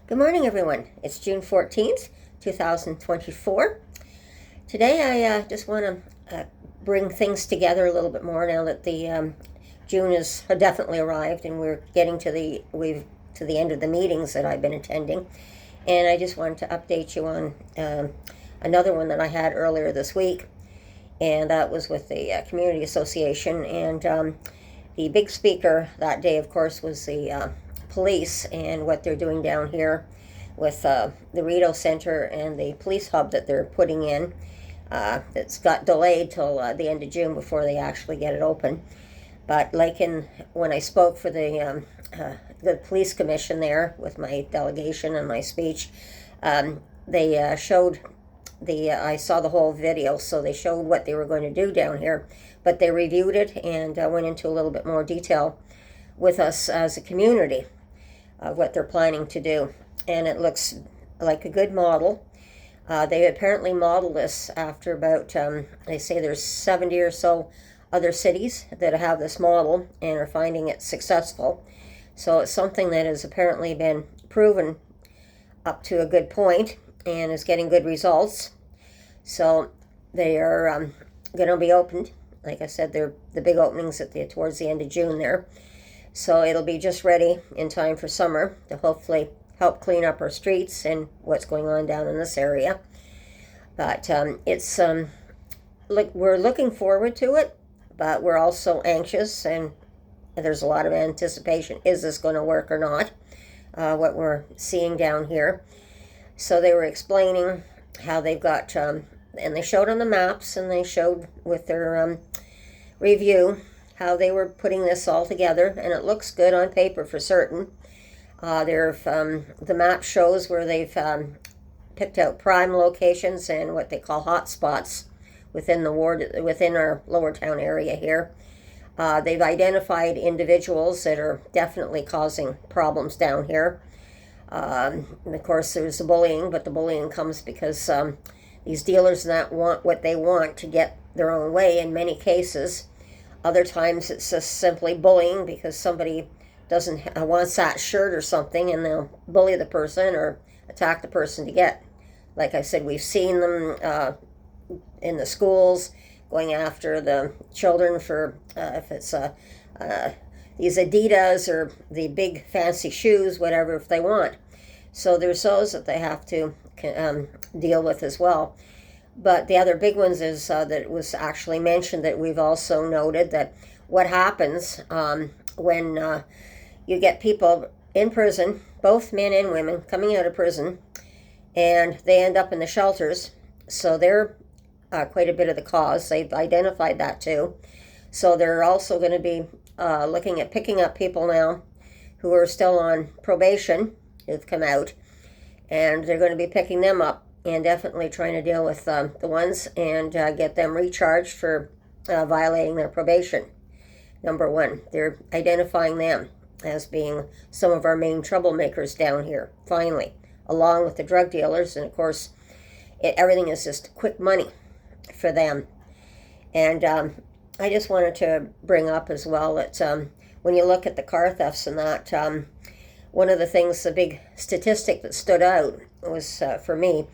Good morning, everyone. It's June 14th, 2024. Today, I just want to bring things together a little bit more now that the June has definitely arrived and we're getting to the end of the meetings that I've been attending. And I just wanted to update you on another one that I had earlier this week, and that was with the Community Association. And the big speaker that day, of course, was the police and what they're doing down here with the Rideau Center and the police hub that they're putting in. It's got delayed till the end of June before they actually get it open. But when I spoke for the police commission there with my delegation and my speech, they showed I saw the whole video, so they showed what they were going to do down here, but they reviewed it and went into a little bit more detail with us as a community of what they're planning to do. And it looks like a good model. They apparently modeled this after about, they say there's 70 or so other cities that have this model and are finding it successful. So it's something that has apparently been proven up to a good point and is getting good results. So they are going to be opened. Like I said, they're the big openings towards the end of June there. So it'll be just ready in time for summer to hopefully help clean up our streets and what's going on down in this area. But it's we're looking forward to it, but we're also anxious, and there's a lot of anticipation. Is this going to work or not? What we're seeing down here. So they were explaining how they've got, and they showed on the maps, and they showed with their review how they were putting this all together, and it looks good on paper for certain. The map shows where they've picked out prime locations and what they call hot spots within our Lower Town area here. They've identified individuals that are definitely causing problems down here. And of course, there's the bullying, but the bullying comes because these dealers that want what they want to get their own way in many cases. Other times it's just simply bullying because somebody wants that shirt or something, and they'll bully the person or attack the person to get. Like I said, we've seen them in the schools going after the children for if it's these Adidas or the big fancy shoes, whatever, if they want. So there's those that they have to deal with as well. But the other big ones is that it was actually mentioned that we've also noted that what happens when you get people in prison, both men and women, coming out of prison, and they end up in the shelters. So they're quite a bit of the cause. They've identified that too. So they're also going to be looking at picking up people now who are still on probation, who've come out, and they're going to be picking them up and definitely trying to deal with the ones and get them recharged for violating their probation. Number one, they're identifying them as being some of our main troublemakers down here, finally, along with the drug dealers. And of course, everything is just quick money for them. And I just wanted to bring up as well that when you look at the car thefts and that, one of the things, the big statistic that stood out was, for me,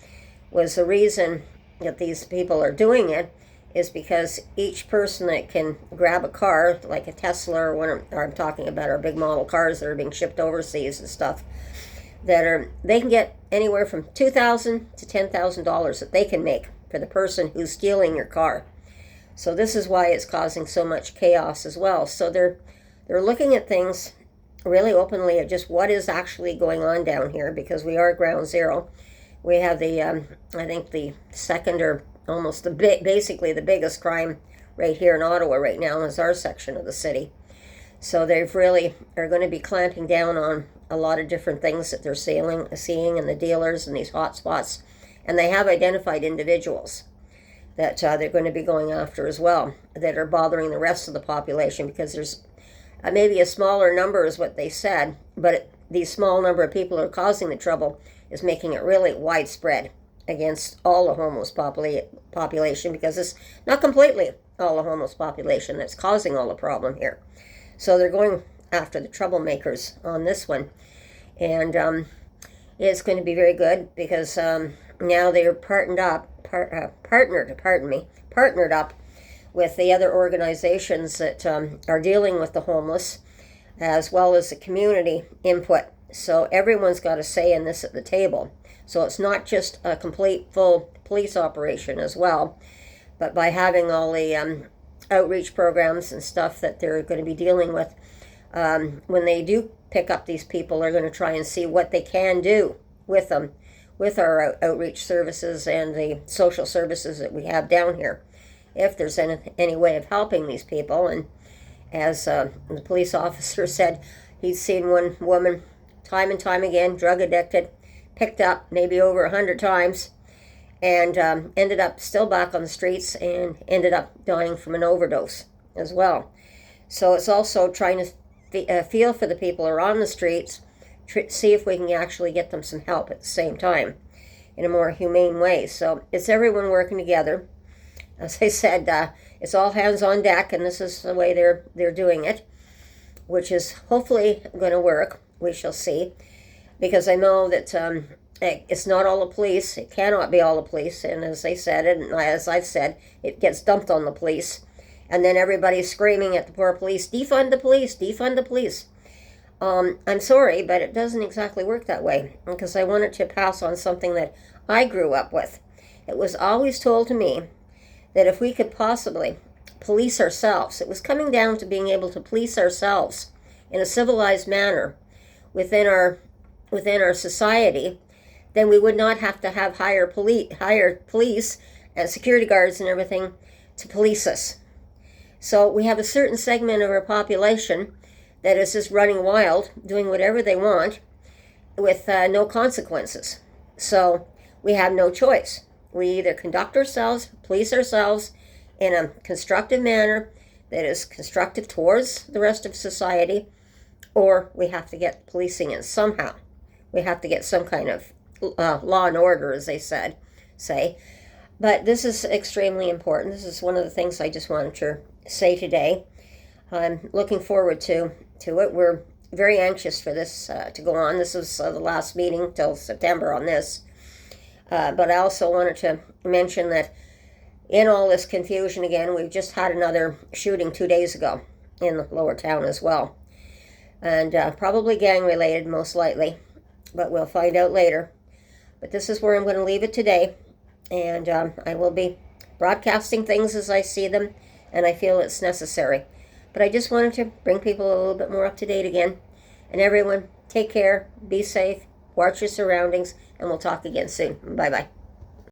was the reason that these people are doing it is because each person that can grab a car, like a Tesla or I'm talking about our big model cars that are being shipped overseas and stuff, they can get anywhere from $2,000 to $10,000 that they can make for the person who's stealing your car. So this is why it's causing so much chaos as well. So they're looking at things really openly at just what is actually going on down here, because we are ground zero. We have the, I think the second or almost basically the biggest crime right here in Ottawa right now is our section of the city. So they've really are going to be clamping down on a lot of different things that they're seeing and the dealers and these hot spots. And they have identified individuals that they're going to be going after as well that are bothering the rest of the population, because there's maybe a smaller number is what they said, but these small number of people who are causing the trouble is making it really widespread against all the homeless population, because it's not completely all the homeless population that's causing all the problem here. So they're going after the troublemakers on this one. And It's going to be very good because now they're partnered up with the other organizations that are dealing with the homeless, as well as the community input. So everyone's got a say in this at the table. So it's not just a complete full police operation as well, but by having all the outreach programs and stuff that they're going to be dealing with, when they do pick up these people, they're going to try and see what they can do with them, with our outreach services and the social services that we have down here, if there's any way of helping these people. And as the police officer said, he's seen one woman time and time again, drug addicted, picked up maybe over 100 times, and ended up still back on the streets and ended up dying from an overdose as well. So it's also trying to feel for the people who are on the streets, see if we can actually get them some help at the same time in a more humane way. So it's everyone working together. As I said, it's all hands on deck, and this is the way they're doing it, which is hopefully going to work. We shall see, because I know that it's not all the police. It cannot be all the police, and as they said, and as I've said, it gets dumped on the police, and then everybody's screaming at the poor police, defund the police, defund the police. I'm sorry, but it doesn't exactly work that way, because I wanted to pass on something that I grew up with. It was always told to me that if we could possibly police ourselves, it was coming down to being able to police ourselves in a civilized manner within our society, then we would not have to have hired police and security guards and everything to police us. So we have a certain segment of our population that is just running wild, doing whatever they want with no consequences. So we have no choice. We either conduct ourselves, police ourselves in a constructive manner that is constructive towards the rest of society, or we have to get policing in somehow. We have to get some kind of law and order, as they say. But this is extremely important. This is one of the things I just wanted to say today. I'm looking forward to it. We're very anxious for this to go on. This is the last meeting till September on this. But I also wanted to mention that in all this confusion again, we've just had another shooting 2 days ago in the Lower Town as well. And probably gang-related, most likely. But we'll find out later. But this is where I'm going to leave it today. And I will be broadcasting things as I see them, and I feel it's necessary. But I just wanted to bring people a little bit more up to date again. And everyone, take care, be safe, watch your surroundings, and we'll talk again soon. Bye-bye.